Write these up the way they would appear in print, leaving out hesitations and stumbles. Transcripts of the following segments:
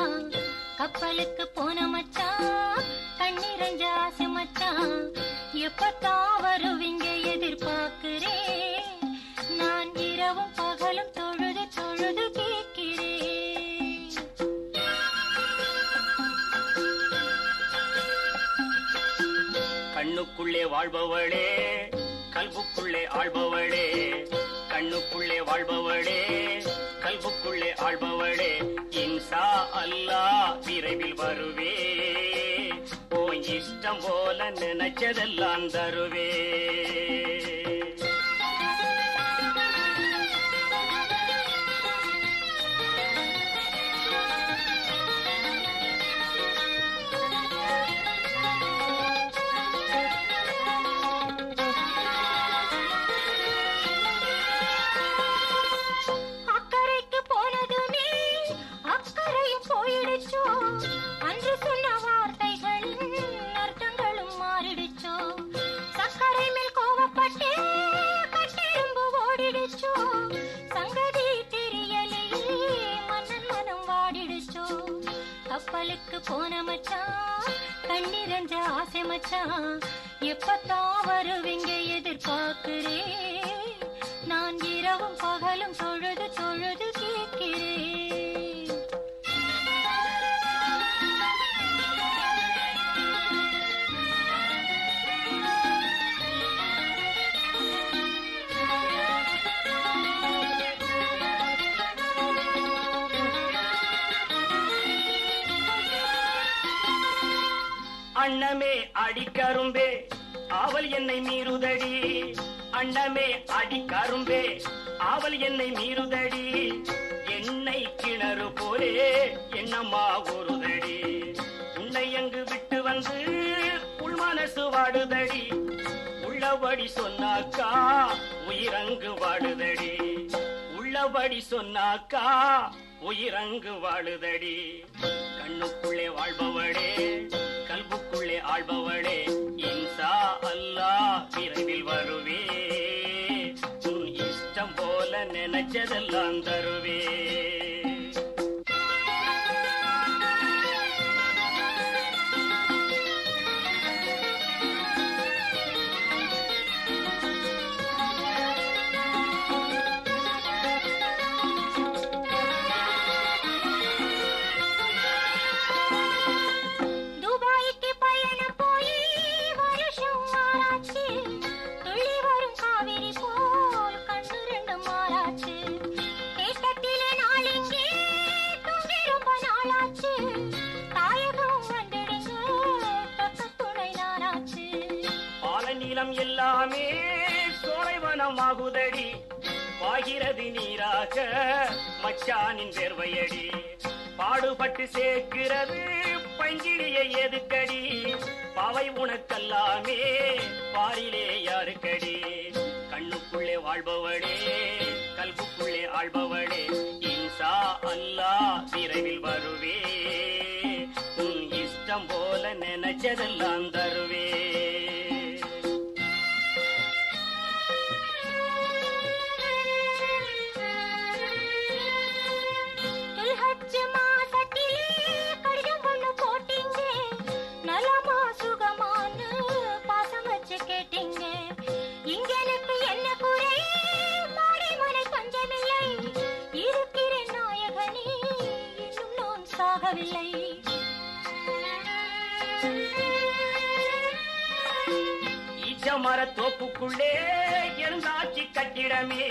மச்சான், கப்பலுக்கு போன மச்சான், கண்ணிரஞ்ச ஆசை மச்சான், எப்பத்தான் வருவீங்க எதிர்பார்க்கிறேன், நான் இரவும் பகலும் தொழுது தொழுது கேட்கிறேன். கண்ணுக்குள்ளே வாழ்பவளே, கல்புக்குள்ளே ஆள்பவளே, கண்ணுக்குள்ளே வாழ்பவளே, கல்புக்குள்ளே ஆள்பவளே, இன்சா அல்லாஹ் விரைவில் வருவே, ஓ இஷ்டம் போல நினைச்சதெல்லாம் தருவே. அன்று சொன்ன வார்த்தைகளின் அர்த்தங்களும் மாறிடுச்சோ, சக்கரை மேல் கோவப்பட்டு கட்டெரும்பு ஓடிடுச்சோ, சங்கதி தெரியலையே மன்னன் மனம் வாடிடுச்சோ. கப்பலுக்கு போன மச்சான், கண்ணிரஞ்ச ஆசை மச்சான், எப்பத்தான் வருவீங்க எதிர்பார்க்கிறேன், நான் இரவும் பகலும் தொழுது தொழுது கேட்கிறேன். அண்ணமே அடிக்கரும்பே ஆவல் என்னை மீறுதடி, அண்ணமே அடிக்கரும்பே ஆவல் என்னை மீறுதடி, என்னை கிணறு போலே என்னம்மா ஒருதடி, உன்னை எங்கு விட்டு வந்து உள் மனசு வாடுதடி, உள்ளபடி சொன்னாக்கா உயிரங்கு வாடுதடி, உள்ளபடி சொன்னாக்கா உயிரங்கு வாழுதடி. கண்ணுக்குள்ளே வாழ்பவளே, கல்புக்குள்ளே ஆள்பவளே, இன்சா அல்லாஹ் விரைவில் வருவே, உன் இஷ்டம் போல நினைச்சதெல்லாம் தருவே. நீளம் எல்லாமே சோலைவனமாகுதடி, பாகிறது நீராக மச்சானின் வேர்வையடி, பாடுபட்டு சேர்க்கிறது பஞ்சிலியை எதுக்கடி, பாவை உனக்கல்லாமே பாரிலே யாருக்கடி. கண்ணுக்குள்ளே வாழ்பவளே, கல்புக்குள்ளே ஆள்பவளே, இன்சா அல்லாஹ் விரைவில் வருவே, உன் இஷ்டம் போல நினைச்சதெல்லாம் தருவே. மரத்தோப்புக்குள்ளே எழுந்தாட்சி கட்டிடமே,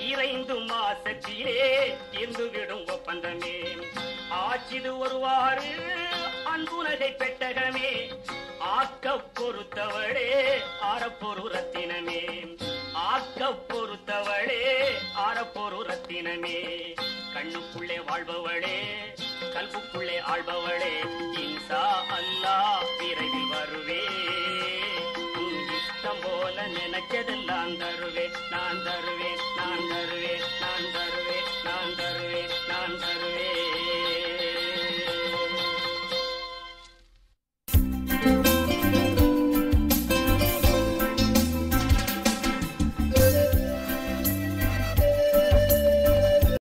2 மாசத்திலே தீர்ந்துவிடும் ஒப்பந்தமே, ஆட்சிது ஒருவாறு அன்புனகை பெட்டகமே, ஆக்க பொறுத்தவளே ஆரப்பொரு ரத்தினமே, ஆக்க பொறுத்தவளே ஆரப்பொரு ரத்தினமே. கண்ணுக்குள்ளே வாழ்பவளே, கல்புக்குள்ளே ஆள்பவளே, இன்சா அல்லாஹ் விரைவில் வருவே, போல நினைச்சதெல்லாம் தருவே.